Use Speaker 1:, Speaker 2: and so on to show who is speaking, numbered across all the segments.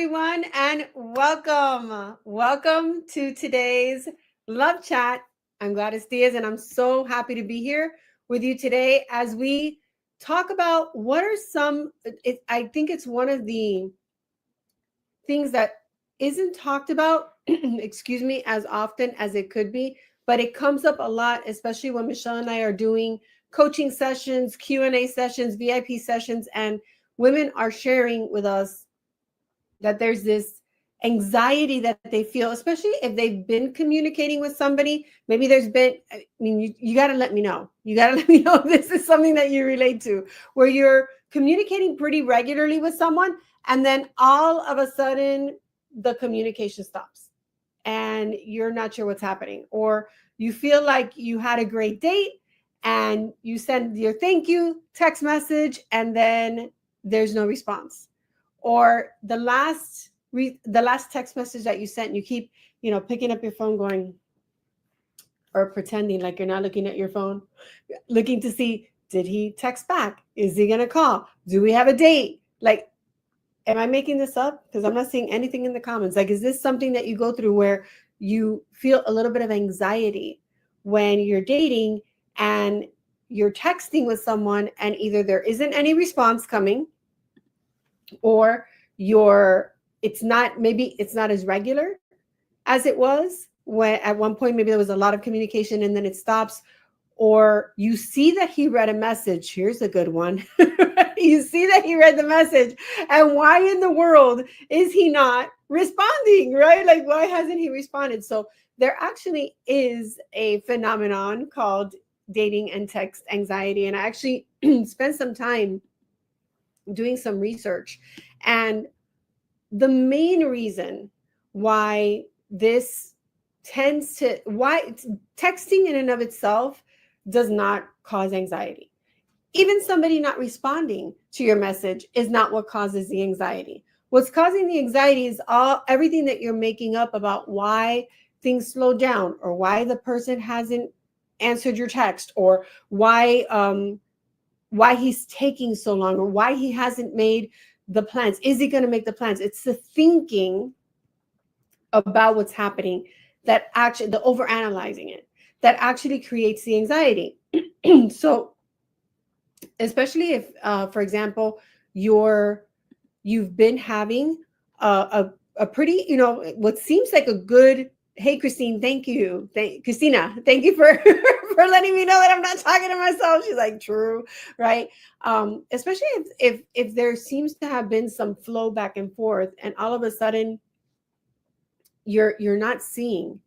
Speaker 1: everyone, and welcome. Welcome to today's Love Chat. I'm Gladys Diaz, and I'm so happy to be here with you today as we talk about what are some. I think it's one of the things that isn't talked about, excuse me, as often as it could be, but it comes up a lot, especially when Michelle and I are doing coaching sessions, Q&A sessions, VIP sessions, and women are sharing with us that there's this anxiety that they feel, especially if they've been communicating with somebody. Maybe there's been, I mean, you got to let me know. You got to let me know if this is something that you relate to, where you're communicating pretty regularly with someone, and then all of a sudden the communication stops and you're not sure what's happening. Or you feel like you had a great date and you send your thank you text message and then there's no response, or the last text message that you sent, you keep picking up your phone going, or pretending like you're not looking at your phone, looking to see, did he text back, is he gonna call, do we have a date? Like, am I making this up? Because I'm not seeing anything in the comments. Like, is this something that you go through where you feel a little bit of anxiety when you're dating and you're texting with someone and either there isn't any response coming, or maybe it's not as regular as it was when at one point maybe there was a lot of communication and then it stops, or you see that he read a message. Here's a good one. You see that he read the message, and why in the world is he not responding, right? Like, why hasn't he responded? So there actually is a phenomenon called dating and text anxiety, and I actually spent some time doing some research. And the main reason why this why texting in and of itself does not cause anxiety. Even somebody not responding to your message is not what causes the anxiety. What's causing the anxiety is everything that you're making up about why things slow down, or why the person hasn't answered your text, or why he's taking so long, or why he hasn't made the plans. Is he going to make the plans? It's the thinking about what's happening, that actually, the overanalyzing it, that actually creates the anxiety. So especially if, for example, you've been having a pretty, what seems like a good, hey, Christine, thank you. Christina, thank you for for letting me know that I'm not talking to myself. She's like, true, right? Especially if there seems to have been some flow back and forth, and all of a sudden you're not seeing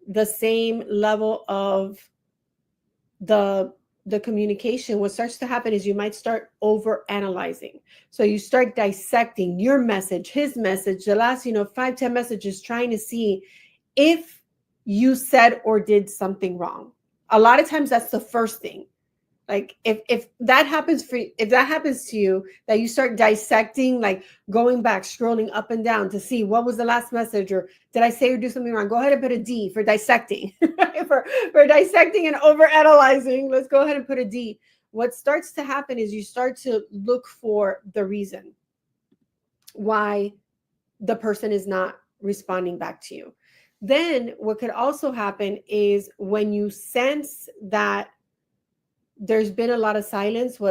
Speaker 1: the same level of the communication. What starts to happen is you might start over analyzing. So you start dissecting your message, his message, the last 5-10 messages, trying to see if you said or did something wrong. A lot of times that's the first thing. Like, if that happens to you, that you start dissecting, like going back, scrolling up and down to see what was the last message, or did I say or do something wrong, go ahead and put a D for dissecting. for dissecting and over analyzing, let's go ahead and put a D. What starts to happen is you start to look for the reason why the person is not responding back to you. Then what could also happen is when you sense that there's been a lot of silence,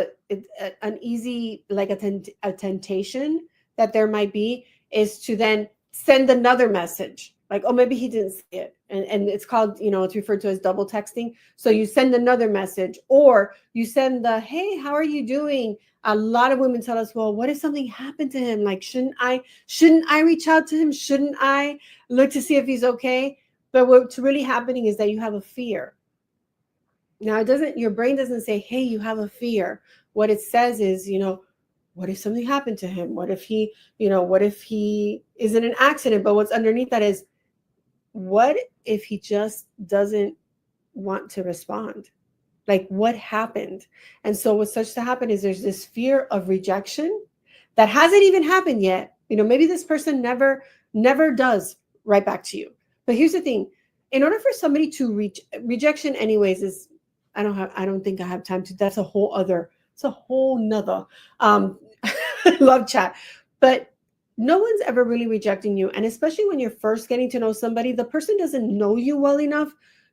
Speaker 1: an easy, like a temptation that there might be, is to then send another message, like, oh, maybe he didn't see it, and it's called, it's referred to as double texting. So you send another message, or you send the, hey, how are you doing? A lot of women tell us, well, what if something happened to him? Like, shouldn't I reach out to him? Shouldn't I look to see if he's okay? But what's really happening is that you have a fear. Now, your brain doesn't say, hey, you have a fear. What it says is, what if something happened to him? What if he is in an accident? But what's underneath that is, what if he just doesn't want to respond? Like, what happened? And so what starts to happen is there's this fear of rejection that hasn't even happened yet. Maybe this person never does right back to you. But here's the thing. In order for somebody to reach rejection anyways is, I don't think I have time to, that's a whole nother love chat. But no one's ever really rejecting you. And especially when you're first getting to know somebody, the person doesn't know you well enough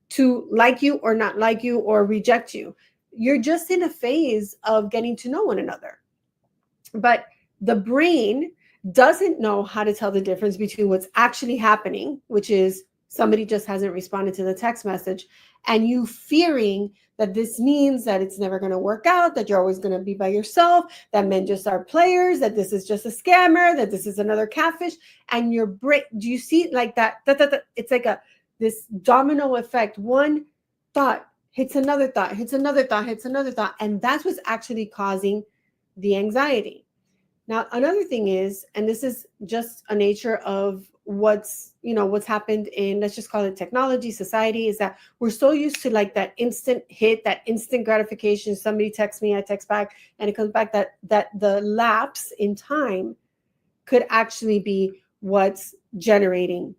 Speaker 1: to like you or not like you or reject you. You're just in a phase of getting to know one another. But the brain doesn't know how to tell the difference between what's actually happening, which is somebody just hasn't responded to the text message, and you fearing that this means that it's never going to work out, that you're always going to be by yourself, that men just are players, that this is just a scammer, that this is another catfish. And your brain, do you see like that? It's like this domino effect. One thought hits another thought, hits another thought, hits another thought. And that's what's actually causing the anxiety. Now, another thing is, and this is just a nature of what's happened in, let's just call it technology, society, is that we're so used to like that instant hit, that instant gratification. Somebody texts me, I text back, and it comes back, that the lapse in time could actually be what's generating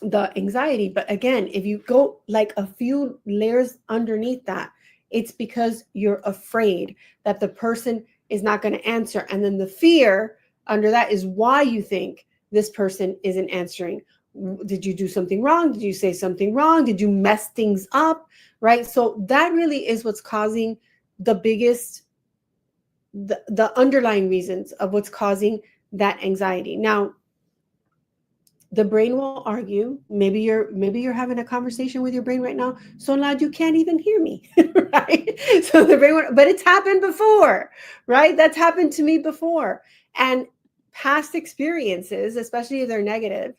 Speaker 1: the anxiety. But again, if you go like a few layers underneath that, it's because you're afraid that the person is not going to answer. And then the fear under that is why you think this person isn't answering. Did you do something wrong? Did you say something wrong? Did you mess things up? Right? So that really is what's causing the biggest, the underlying reasons of what's causing that anxiety. Now, the brain will argue. Maybe you're having a conversation with your brain right now so loud you can't even hear me, right? So the brain but it's happened before, right? That's happened to me before. And past experiences, especially if they're negative,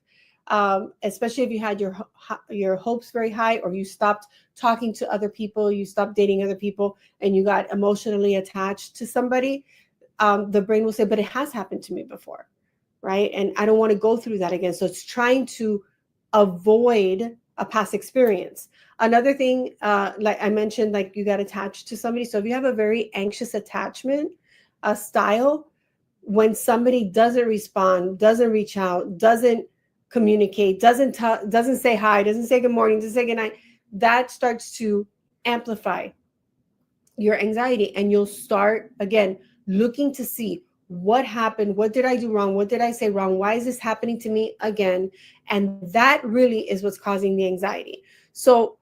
Speaker 1: especially if you had your hopes very high, or you stopped talking to other people, you stopped dating other people, and you got emotionally attached to somebody, the brain will say, but it has happened to me before. Right? And I don't want to go through that again. So it's trying to avoid a past experience. Another thing, like I mentioned, like you got attached to somebody. So if you have a very anxious attachment style, when somebody doesn't respond, doesn't reach out, doesn't communicate, doesn't say hi, doesn't say good morning, doesn't say good night, that starts to amplify your anxiety. And you'll start, again, looking to see what happened, what did I do wrong, what did I say wrong, why is this happening to me again? And that really is what's causing the anxiety. So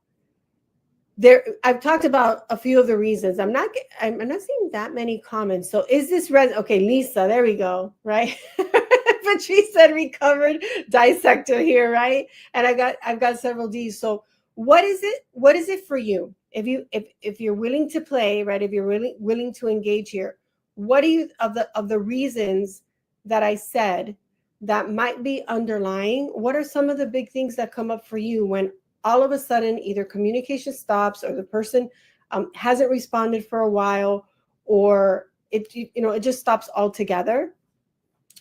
Speaker 1: I've talked about a few of the reasons. I'm not seeing that many comments. So is this okay, Lisa, there we go, right? But she said recovered dissector here, right? And I've got several D's. So what is it for you? If you're willing to play, right? If you're really willing to engage here, what do you of the reasons that I said that might be underlying? What are some of the big things that come up for you when all of a sudden either communication stops, or the person hasn't responded for a while, or it just stops altogether?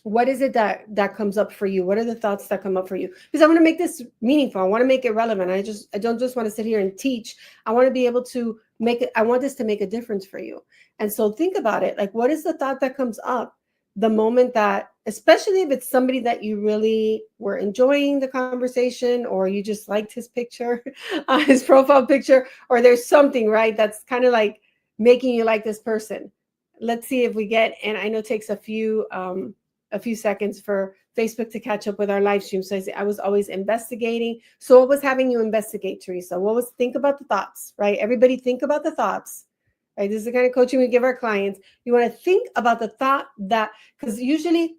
Speaker 1: What is it that comes up for you? What are the thoughts that come up for you? Because I want to make this meaningful. I want to make it relevant. I don't just want to sit here and teach. I want to be able to make it. I want this to make a difference for you. And so think about it. Like, what is the thought that comes up the moment that, especially if it's somebody that you really were enjoying the conversation, or you just liked his picture, his profile picture, or there's something, right, that's kind of like making you like this person. Let's see if we get, and I know it takes a few seconds for Facebook to catch up with our live stream. So I was always investigating. So what was having you investigate, Teresa? Think about the thoughts, right? Everybody think about the thoughts, right? This is the kind of coaching we give our clients. You want to think about the thought that, because usually,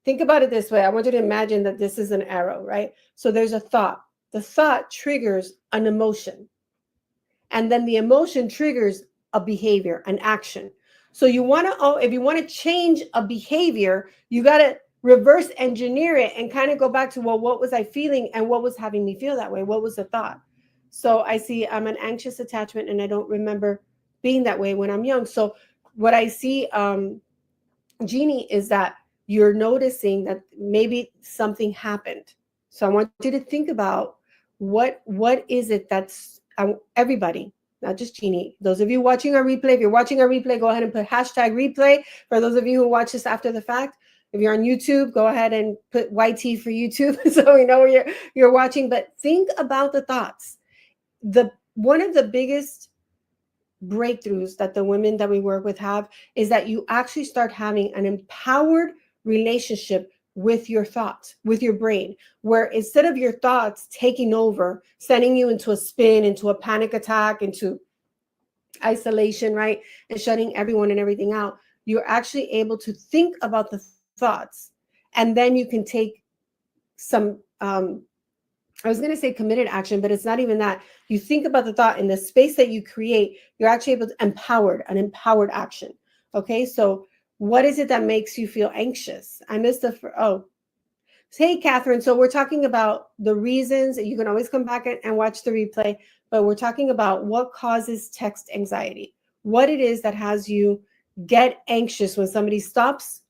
Speaker 1: think about it this way. I want you to imagine that this is an arrow, right? So there's a thought. The thought triggers an emotion. And then the emotion triggers a behavior, an action. So if you want to change a behavior, you got to reverse engineer it and kind of go back to, well, what was I feeling and what was having me feel that way? What was the thought? So I see I'm an anxious attachment and I don't remember being that way when I'm young. So what I see, Jeannie, is that you're noticing that maybe something happened. So I want you to think about what is it that's everybody, not just Jeannie. Those of you watching our replay, if you're watching our replay, go ahead and put #replay. For those of you who watch this after the fact, if you're on YouTube, go ahead and put YT for YouTube so we know where you're watching. But think about the thoughts. One of the biggest breakthroughs that the women that we work with have is that you actually start having an empowered relationship with your thoughts, with your brain, where instead of your thoughts taking over, sending you into a spin, into a panic attack, into isolation, right? And shutting everyone and everything out, you're actually able to think about the thoughts. And then you can take some, I was going to say committed action, but it's not even that. You think about the thought in the space that you create, you're actually able to an empowered action. Okay. So what is it that makes you feel anxious? I missed oh, hey, Catherine. So we're talking about the reasons. You can always come back and watch the replay, but we're talking about what causes text anxiety, what it is that has you get anxious when somebody stops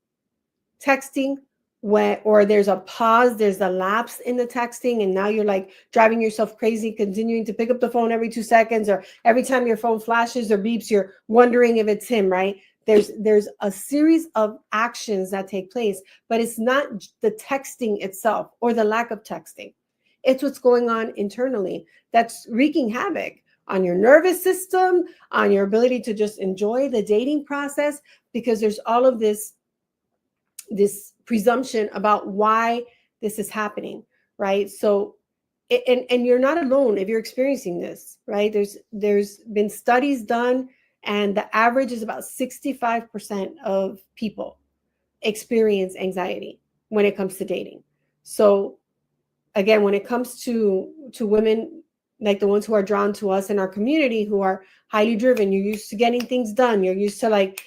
Speaker 1: texting, or there's a pause, there's a lapse in the texting, and now you're like driving yourself crazy, continuing to pick up the phone every 2 seconds, or every time your phone flashes or beeps, you're wondering if it's him, right? There's a series of actions that take place, but it's not the texting itself or the lack of texting. It's what's going on internally that's wreaking havoc on your nervous system, on your ability to just enjoy the dating process, because there's all of this presumption about why this is happening, right? So, and you're not alone if you're experiencing this, right? There's been studies done, and the average is about 65% of people experience anxiety when it comes to dating. So again, when it comes to women, like the ones who are drawn to us in our community, who are highly driven, you're used to getting things done, you're used to, like,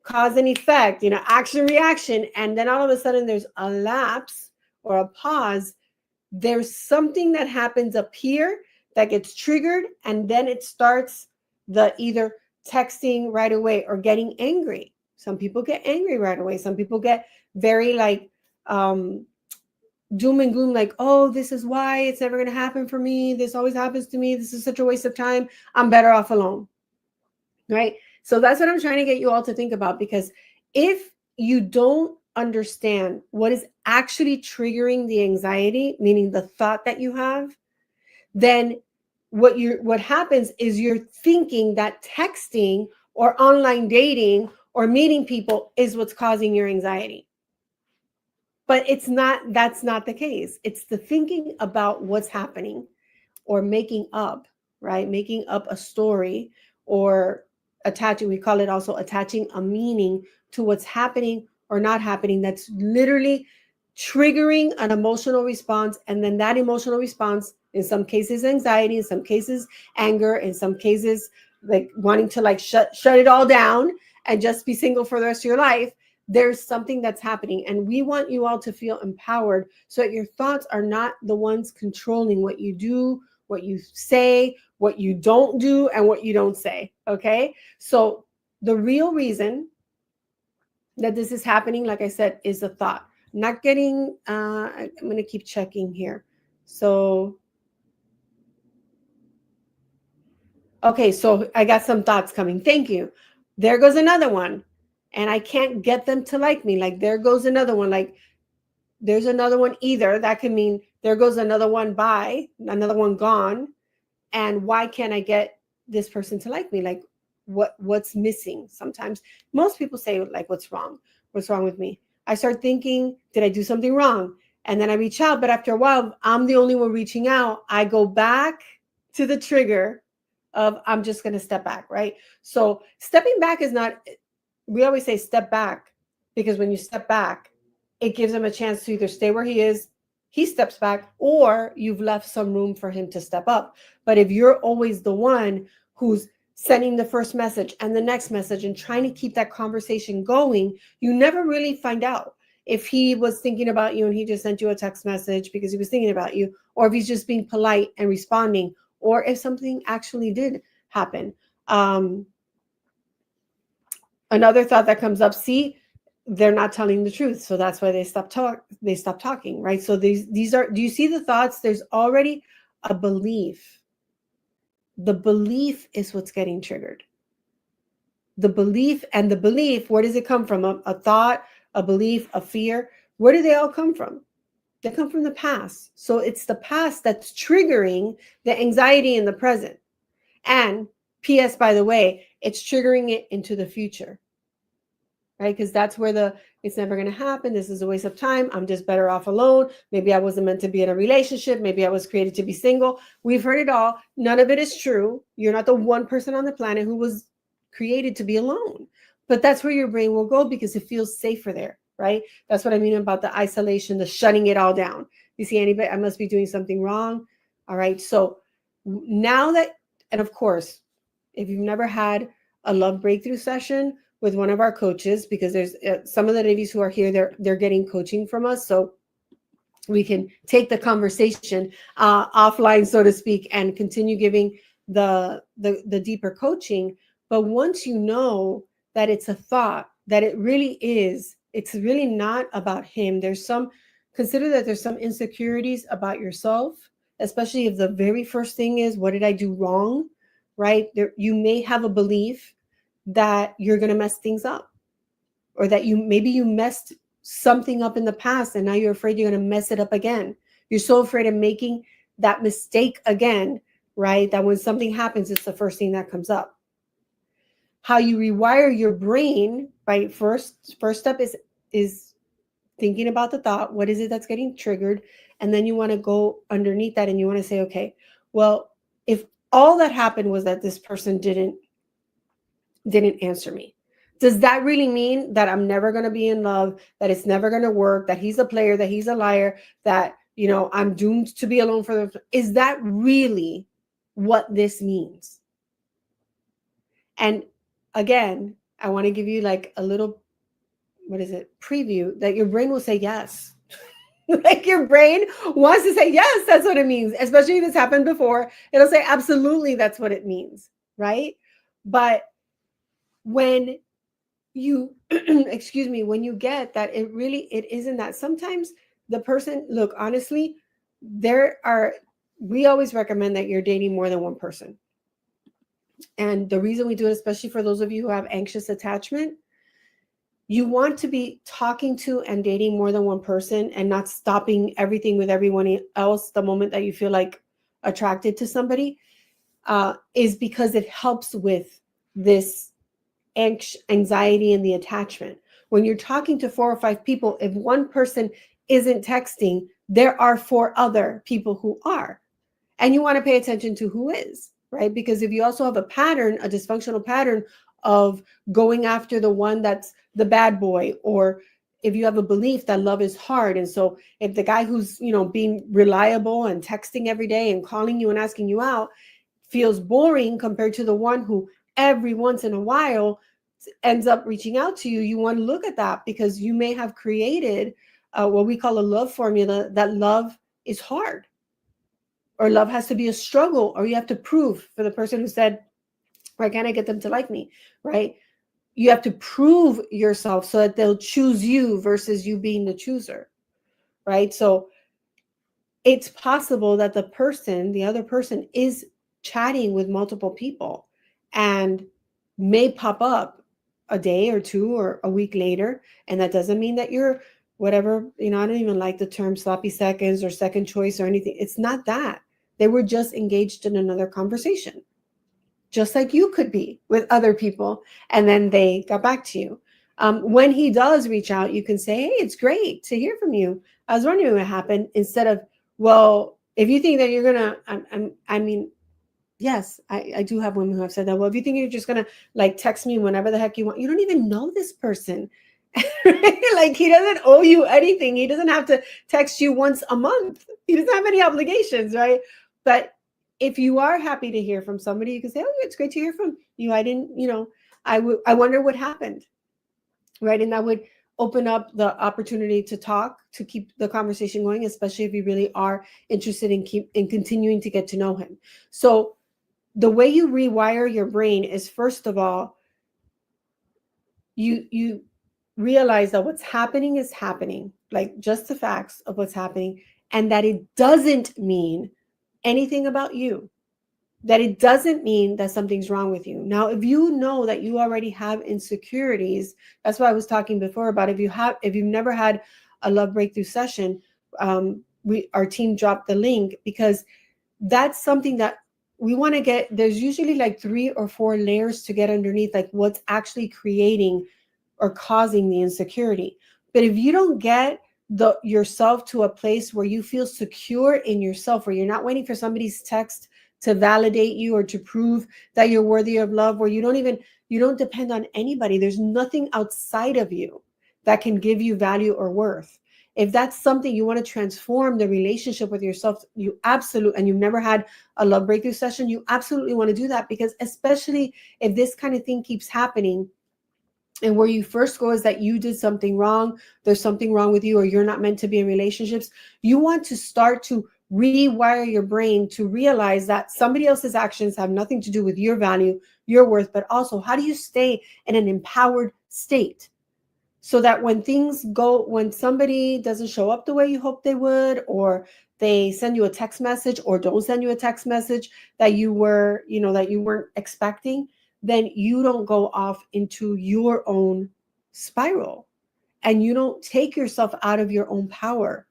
Speaker 1: cause and effect, action, reaction, and then all of a sudden there's a lapse or a pause. There's something that happens up here that gets triggered, and then it starts the either texting right away or getting angry. Some people get angry right away. Some people get very like doom and gloom, like, oh, this is why it's never going to happen for me. This always happens to me. This is such a waste of time. I'm better off alone. Right? So that's what I'm trying to get you all to think about, because if you don't understand what is actually triggering the anxiety, meaning the thought that you have, then what happens is you're thinking that texting or online dating or meeting people is what's causing your anxiety. But that's not the case. It's the thinking about what's happening, or making up, right? Making up a story, or we call it also attaching a meaning to what's happening or not happening, that's literally triggering an emotional response. And then that emotional response, in some cases anxiety, in some cases anger, in some cases like wanting to like shut it all down and just be single for the rest of your life. There's something that's happening, and we want you all to feel empowered so that your thoughts are not the ones controlling what you do, what you say, what you don't do, and what you don't say. Okay. So the real reason that this is happening, like I said, is the thought. Not getting, I'm going to keep checking here. So, okay. So I got some thoughts coming. Thank you. There goes another one. And I can't get them to like me. Like, there goes another one. Like, there's another one either. That can mean there goes another one by, another one gone. And why can't I get this person to like me? Like, what's missing? Sometimes most people say, like, what's wrong with me? I start thinking, did I do something wrong? And then I reach out, but after a while, I'm the only one reaching out. I go back to the trigger of, I'm just going to step back, right? So stepping back is not, we always say step back, because when you step back, it gives him a chance to either stay where he is, he steps back, or you've left some room for him to step up. But if you're always the one who's sending the first message and the next message and trying to keep that conversation going, you never really find out if he was thinking about you and he just sent you a text message because he was thinking about you, or if he's just being polite and responding, or if something actually did happen. Another thought that comes up, see, they're not telling the truth, so that's why they stop talking, right? So these are, do you see the thoughts? There's already a belief. The belief is what's getting triggered. The belief, where does it come from? A thought, a belief, a fear. Where do they all come from? They come from the past. So it's the past that's triggering the anxiety in the present. And P.S., by the way, it's triggering it into the future. right? Because that's where it's never going to happen. This is a waste of time. I'm just better off alone. Maybe I wasn't meant to be in a relationship. Maybe I was created to be single. We've heard it all. None of it is true. You're not the one person on the planet who was created to be alone. But that's where your brain will go because it feels safer there, right? That's what I mean about the isolation, the shutting it all down. You see anybody, I must be doing something wrong. All right. So now that, and of course, if you've never had a love breakthrough session with one of our coaches, because there's some of the ladies who are here, they're getting coaching from us. So we can take the conversation offline, so to speak, and continue giving the deeper coaching. But once you know that it's a thought, that it really is, it's really not about him. Consider that there's some insecurities about yourself, especially if the very first thing is, what did I do wrong? Right? You may have a belief that you're going to mess things up, or that maybe you messed something up in the past and now you're afraid you're going to mess it up again. You're so afraid of making that mistake again, right? That when something happens, it's the first thing that comes up. How you rewire your brain, right? First step is thinking about the thought. What is it that's getting triggered? And then you want to go underneath that and you want to say, okay, well, if all that happened was that this person didn't answer me, does that really mean that I'm never going to be in love, that it's never going to work, that he's a player, that he's a liar, that, I'm doomed to be alone for the... Is that really what this means? And again, I want to give you like a little, preview that your brain will say yes. Like your brain wants to say, yes, that's what it means. Especially if this happened before, it'll say, absolutely, that's what it means, right? But when you, excuse me, when you get that it isn't that. Sometimes the person, look, honestly, we always recommend that you're dating more than one person. And the reason we do it, especially for those of you who have anxious attachment, you want to be talking to and dating more than one person and not stopping everything with everyone else the moment that you feel like attracted to somebody, is because it helps with this anxiety and the attachment. When you're talking to 4 or 5 people, if one person isn't texting, there are 4 other people who are. And you want to pay attention to who is, right? Because if you also have a dysfunctional pattern of going after the one that's the bad boy, or if you have a belief that love is hard, and so if the guy who's, being reliable and texting every day and calling you and asking you out feels boring compared to the one who every once in a while ends up reaching out to you, you want to look at that, because you may have created what we call a love formula, that love is hard, or love has to be a struggle, or you have to prove, for the person who said, why can't I get them to like me, right? You have to prove yourself so that they'll choose you versus you being the chooser, right? So it's possible that the other person is chatting with multiple people and may pop up a day or 2 or a week later. And that doesn't mean that you're whatever, I don't even like the term sloppy seconds or second choice or anything. It's not that. They were just engaged in another conversation, just like you could be with other people, and then they got back to you. When he does reach out, you can say, hey, it's great to hear from you. I was wondering what happened, instead of, well, if you think that you're going to, yes, I do have women who have said that. Well, if you think you're just going to like text me whenever the heck you want, you don't even know this person. Like, he doesn't owe you anything. He doesn't have to text you once a month. He doesn't have any obligations, right? But if you are happy to hear from somebody, you can say, oh, it's great to hear from you. I didn't, I wonder what happened, right? And that would open up the opportunity to talk, to keep the conversation going, especially if you really are interested in continuing to get to know him. So the way you rewire your brain is, first of all, you realize that what's happening is happening, like just the facts of what's happening, and that it doesn't mean anything about you, that it doesn't mean that something's wrong with you. Now, if you know that you already have insecurities, that's why I was talking before about if you've never had a love breakthrough session, our team dropped the link, because that's something that we want to get. There's usually like 3 or 4 layers to get underneath, like what's actually creating or causing the insecurity. But if you don't get yourself to a place where you feel secure in yourself, where you're not waiting for somebody's text to validate you or to prove that you're worthy of love, where you don't depend on anybody. There's nothing outside of you that can give you value or worth. If that's something you want to transform the relationship with yourself, and you've never had a love breakthrough session, you absolutely want to do that, because especially if this kind of thing keeps happening, and where you first go is that you did something wrong, there's something wrong with you, or you're not meant to be in relationships, you want to start to rewire your brain to realize that somebody else's actions have nothing to do with your value, your worth, but also how do you stay in an empowered state, so that when somebody doesn't show up the way you hope they would, or they send you a text message or don't send you a text message that you weren't expecting, then you don't go off into your own spiral and you don't take yourself out of your own power,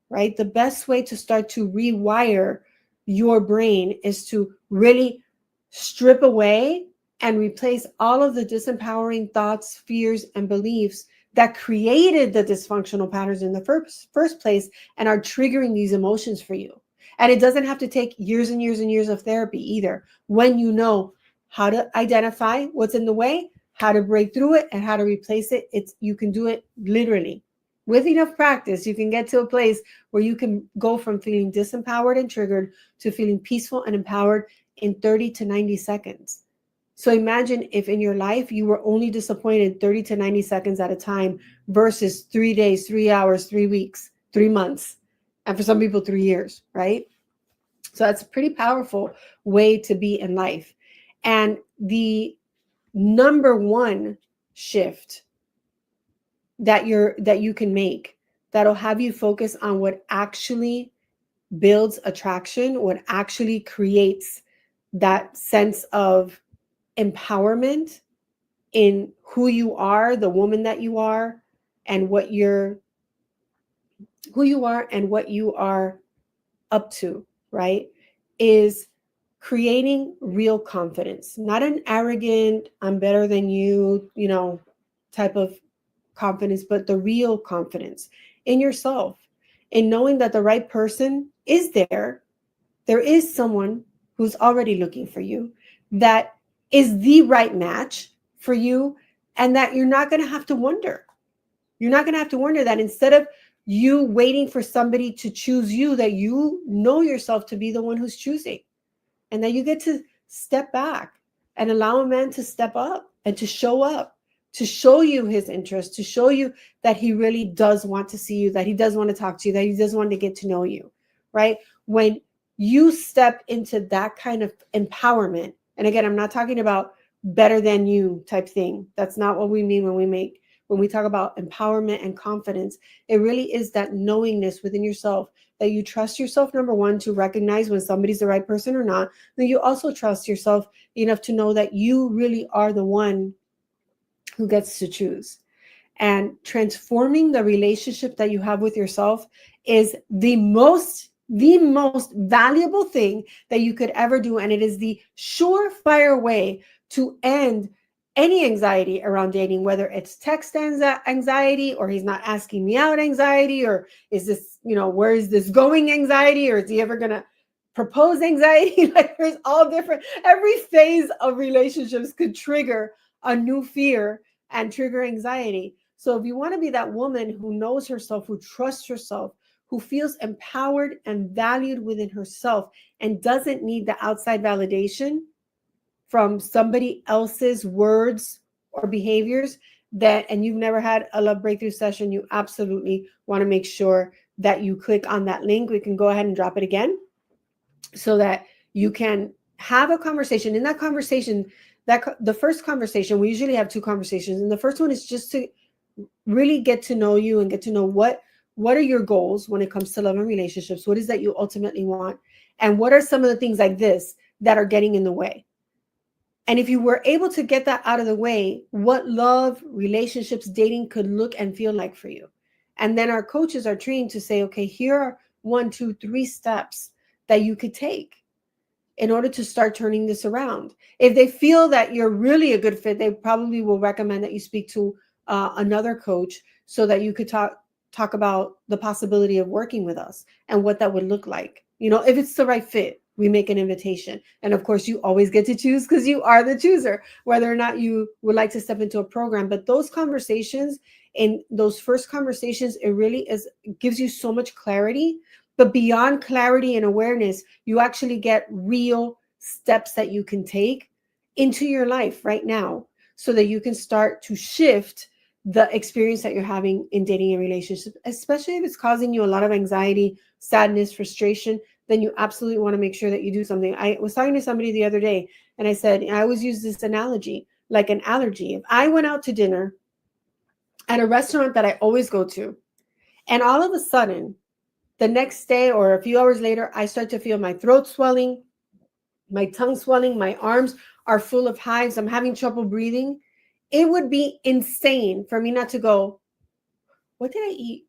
Speaker 1: right? The best way to start to rewire your brain is to really strip away and replace all of the disempowering thoughts, fears, and beliefs that created the dysfunctional patterns in the first place and are triggering these emotions for you. And it doesn't have to take years and years and years of therapy either. When you know how to identify what's in the way, how to break through it, and how to replace it, you can do it literally. With enough practice, you can get to a place where you can go from feeling disempowered and triggered to feeling peaceful and empowered in 30 to 90 seconds. So imagine if in your life you were only disappointed 30 to 90 seconds at a time versus 3 days, 3 hours, 3 weeks, 3 months, and for some people 3 years, right? So that's a pretty powerful way to be in life. And the number one shift that you can make that'll have you focus on what actually builds attraction, what actually creates that sense of empowerment in who you are, the woman that you are, and what you are up to, right? Is creating real confidence, not an arrogant, I'm better than you, type of confidence, but the real confidence in yourself, in knowing that the right person is there. There is someone who's already looking for you, that is the right match for you, and that you're not going to have to wonder. You're not going to have to wonder that instead of you waiting for somebody to choose you, that you know yourself to be the one who's choosing, and that you get to step back and allow a man to step up and to show you his interest, to show you that he really does want to see you, that he does want to talk to you, that he does want to get to know you, right? When you step into that kind of empowerment, and again, I'm not talking about better than you type thing. That's not what we mean when we talk about empowerment and confidence. It really is that knowingness within yourself, that you trust yourself, number one, to recognize when somebody's the right person or not. Then you also trust yourself enough to know that you really are the one who gets to choose. And transforming the relationship that you have with yourself is the most valuable thing that you could ever do. And it is the surefire way to end any anxiety around dating, whether it's text anxiety, or he's not asking me out anxiety, or is this, where is this going anxiety, or is he ever going to propose anxiety? Like, there's all different, every phase of relationships could trigger a new fear and trigger anxiety. So if you want to be that woman who knows herself, who trusts herself, who feels empowered and valued within herself, and doesn't need the outside validation from somebody else's words or behaviors, and you've never had a love breakthrough session, you absolutely want to make sure that you click on that link. We can go ahead and drop it again so that you can have a conversation. In that conversation, the first conversation, we usually have 2 conversations, and the first one is just to really get to know you and get to know what are your goals when it comes to love and relationships. What is that you ultimately want, and what are some of the things like this that are getting in the way? And if you were able to get that out of the way, what love, relationships, dating could look and feel like for you. And then our coaches are trained to say, okay, here are 1, 2, 3 steps that you could take in order to start turning this around. If they feel that you're really a good fit, they probably will recommend that you speak to another coach so that you could talk about the possibility of working with us and what that would look like. You know, if it's the right fit, we make an invitation. And of course, you always get to choose because you are the chooser, whether or not you would like to step into a program. But those conversations, in those first conversations, it really is gives you so much clarity. But beyond clarity and awareness, you actually get real steps that you can take into your life right now so that you can start to shift the experience that you're having in dating and relationships, especially if it's causing you a lot of anxiety, sadness, frustration. Then you absolutely want to make sure that you do something. I was talking to somebody the other day and I said, I always use this analogy like an allergy. If I went out to dinner at a restaurant that I always go to, and all of a sudden, the next day or a few hours later, I start to feel my throat swelling, my tongue swelling, my arms are full of hives, I'm having trouble breathing, it would be insane for me not to go, what did I eat?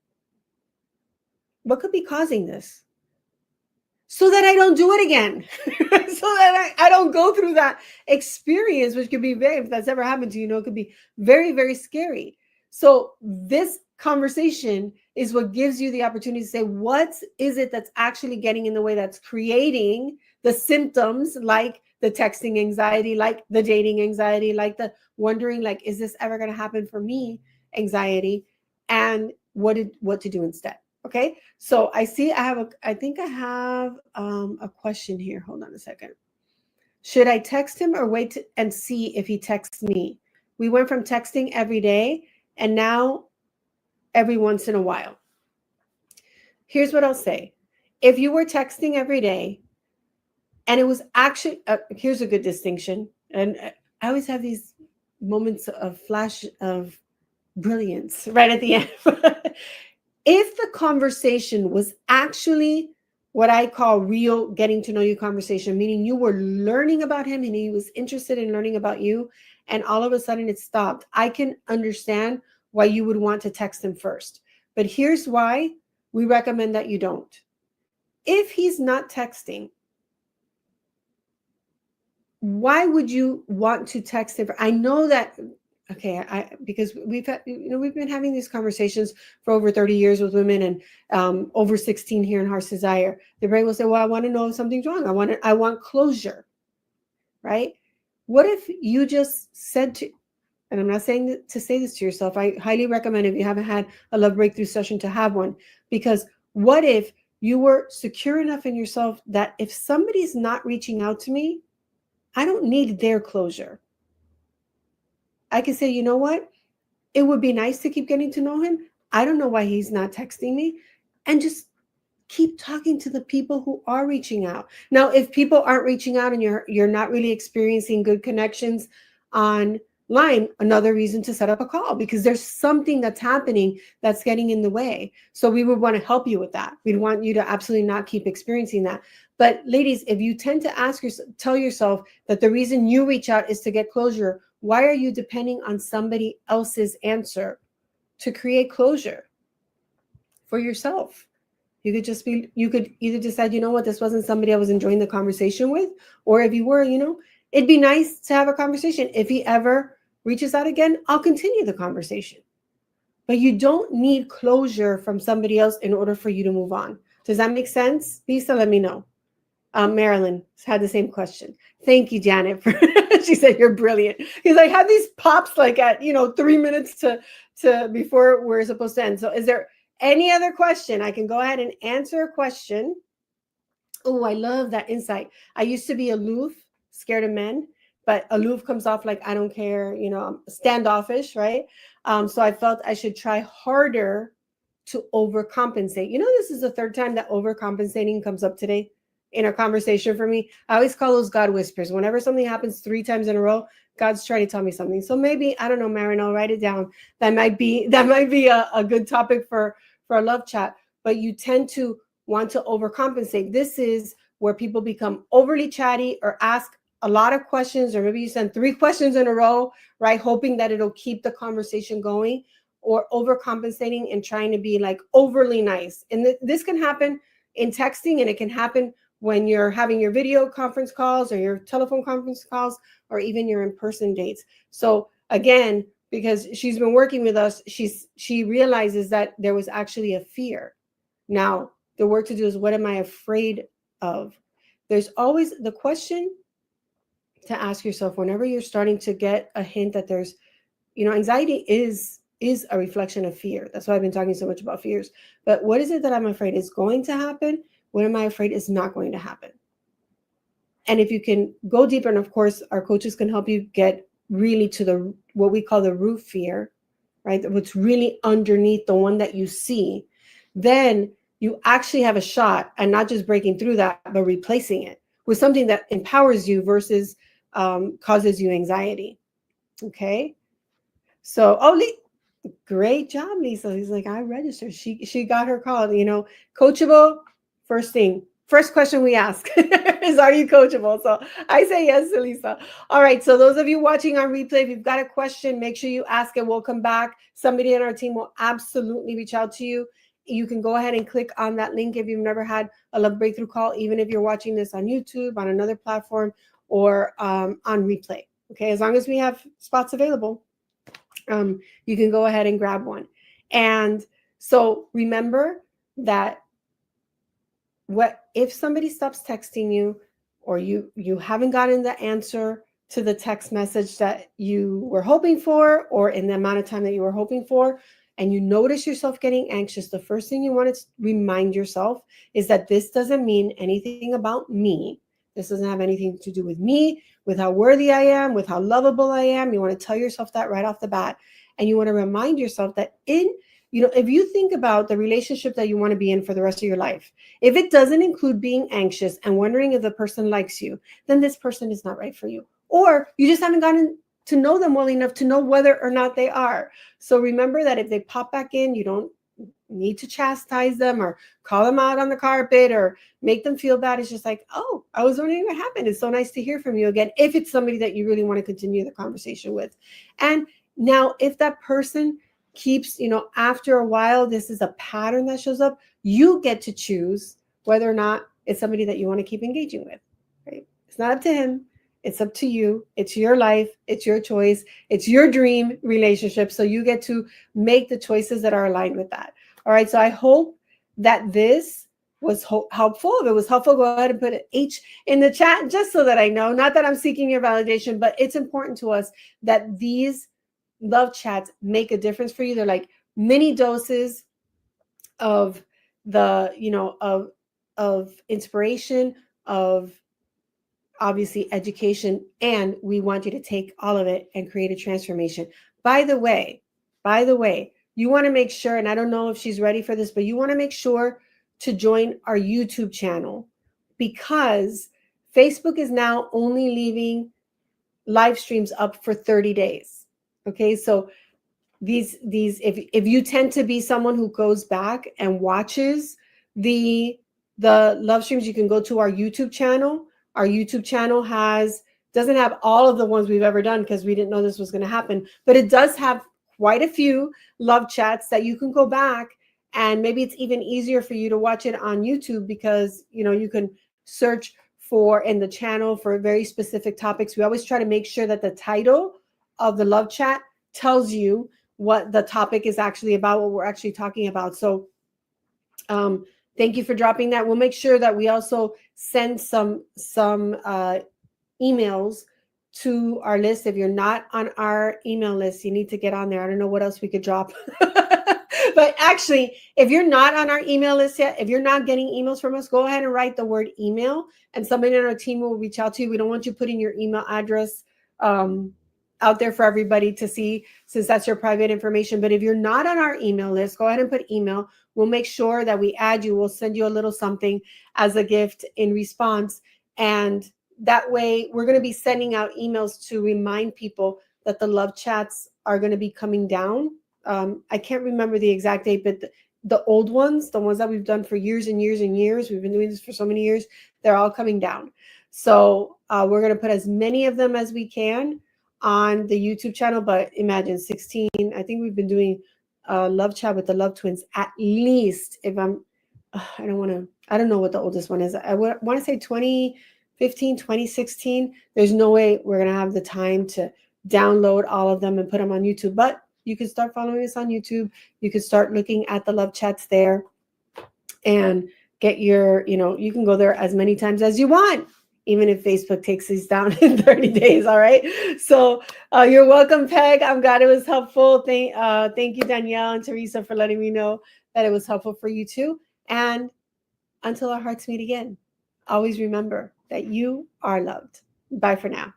Speaker 1: What could be causing this? So that I don't do it again. So that I don't go through that experience, which could be very, if that's ever happened to you, it could be very, very scary. So this conversation is what gives you the opportunity to say, what is it that's actually getting in the way, that's creating the symptoms, like the texting anxiety, like the dating anxiety, like the wondering, like, is this ever going to happen for me anxiety, and what to do instead. Okay, so I think I have a question here. Hold on a second. Should I text him or wait and see if he texts me? We went from texting every day and now every once in a while. Here's what I'll say. If you were texting every day and it was actually, here's a good distinction. And I always have these moments of flash of brilliance right at the end. If the conversation was actually what I call real getting to know you conversation, meaning you were learning about him and he was interested in learning about you, and all of a sudden it stopped, I can understand why you would want to text him first. But here's why we recommend that you don't. If he's not texting, why would you want to text him? I know that, okay, because we've been having these conversations for over 30 years with women, and over 16 here in Heart's Desire. The brain will say, well, I want to know if something's wrong. I want closure, right? What if you just said to, and I'm not saying to say this to yourself, I highly recommend, if you haven't had a love breakthrough session, to have one, because what if you were secure enough in yourself that if somebody's not reaching out to me, I don't need their closure. I can say, you know what? It would be nice to keep getting to know him. I don't know why he's not texting me. And just keep talking to the people who are reaching out. Now, if people aren't reaching out and you're not really experiencing good connections online, another reason to set up a call, because there's something that's happening that's getting in the way. So we would want to help you with that. We'd want you to absolutely not keep experiencing that. But ladies, if you tend to tell yourself that the reason you reach out is to get closure, why are you depending on somebody else's answer to create closure for yourself? You could either decide, you know what, this wasn't somebody I was enjoying the conversation with, or if you were, it'd be nice to have a conversation. If he ever reaches out again, I'll continue the conversation. But you don't need closure from somebody else in order for you to move on. Does that make sense? Lisa, let me know. Marilyn had the same question. Thank you, Janet. She said you're brilliant, because I had these pops like at 3 minutes to before we're supposed to end. So is there any other question? I can go ahead and answer a question. Oh, I love that insight. I used to be aloof, scared of men, but aloof comes off like I don't care, I'm standoffish, right? So I felt I should try harder to overcompensate. This is the third time that overcompensating comes up today in a conversation for me. I always call those God whispers. Whenever something happens 3 times in a row, God's trying to tell me something. So maybe, I don't know, Marin, I'll write it down. That might be a good topic for a love chat. But you tend to want to overcompensate. This is where people become overly chatty or ask a lot of questions, or maybe you send 3 questions in a row, right? Hoping that it'll keep the conversation going, or overcompensating and trying to be like overly nice. And this can happen in texting, and it can happen when you're having your video conference calls or your telephone conference calls, or even your in-person dates. So again, because she's been working with us. She realizes that there was actually a fear. Now, the work to do is, what am I afraid of? There's always the question to ask yourself whenever you're starting to get a hint that there's, anxiety is a reflection of fear. That's why I've been talking so much about fears. But what is it that I'm afraid is going to happen? What am I afraid is not going to happen? And if you can go deeper, and of course, our coaches can help you get really to the what we call the root fear, right? What's really underneath the one that you see, then you actually have a shot at not just breaking through that, but replacing it with something that empowers you versus causes you anxiety. Okay. So, great job, Lisa. He's like, I registered. She got her call. Coachable. First question we ask is, are you coachable? So I say yes to Lisa. All right. So those of you watching on replay, if you've got a question, make sure you ask it. We'll come back. Somebody in our team will absolutely reach out to you. You can go ahead and click on that link if you've never had a Love Breakthrough call, even if you're watching this on YouTube, on another platform, or on replay. Okay. As long as we have spots available, you can go ahead and grab one. And so remember that if somebody stops texting you, or you haven't gotten the answer to the text message that you were hoping for, or in the amount of time that you were hoping for, and you notice yourself getting anxious, the first thing you want to remind yourself is that this doesn't mean anything about me. This doesn't have anything to do with me, with how worthy I am, with how lovable I am. You want to tell yourself that right off the bat. And you want to remind yourself that if you think about the relationship that you want to be in for the rest of your life, if it doesn't include being anxious and wondering if the person likes you, then this person is not right for you. Or you just haven't gotten to know them well enough to know whether or not they are. So remember that if they pop back in, you don't need to chastise them or call them out on the carpet or make them feel bad. It's just like, oh, I was wondering what happened. It's so nice to hear from you again, if it's somebody that you really want to continue the conversation with. And now, if that person keeps, after a while, this is a pattern that shows up, you get to choose whether or not it's somebody that you want to keep engaging with, right? It's not up to him. It's up to you. It's your life. It's your choice. It's your dream relationship. So you get to make the choices that are aligned with that. All right. So I hope that this was helpful. If it was helpful, go ahead and put an H in the chat, just so that I know, not that I'm seeking your validation, but it's important to us that these love chats make a difference for you. They're like mini doses of the, of inspiration, of obviously education, and we want you to take all of it and create a transformation. By the way, you want to make sure, and I don't know if she's ready for this, but you want to make sure to join our YouTube channel, because Facebook is now only leaving live streams up for 30 days. Okay, so these if you tend to be someone who goes back and watches the love streams, you can go to our YouTube channel. Our YouTube channel doesn't have all of the ones we've ever done, because we didn't know this was going to happen, but it does have quite a few love chats that you can go back, and maybe it's even easier for you to watch it on YouTube, because you can search for in the channel for very specific topics. We always try to make sure that the title of the love chat tells you what the topic is actually about, what we're actually talking about. So thank you for dropping that. We'll make sure that we also send some emails to our list. If you're not on our email list, you need to get on there. I don't know what else we could drop. But actually, if you're not on our email list yet, if you're not getting emails from us, go ahead and write the word email, and somebody on our team will reach out to you. We don't want you putting your email address out there for everybody to see, since that's your private information. But if you're not on our email list, go ahead and put email. We'll make sure that we add you. We'll send you a little something as a gift in response. And that way, we're going to be sending out emails to remind people that the love chats are going to be coming down. I can't remember the exact date, but the old ones, the ones that we've done for years and years and years, we've been doing this for so many years, they're all coming down. So we're going to put as many of them as we can on the YouTube channel. But imagine 16, I think we've been doing love chat with the Love Twins at least, I don't know what the oldest one is. I want to say 2015, 2016. There's no way we're going to have the time to download all of them and put them on YouTube. But you can start following us on YouTube. You can start looking at the love chats there and get your, you can go there as many times as you want, even if Facebook takes these down in 30 days. All right. So you're welcome, Peg. I'm glad it was helpful. Thank you, Danielle and Teresa, for letting me know that it was helpful for you too. And until our hearts meet again, always remember that you are loved. Bye for now.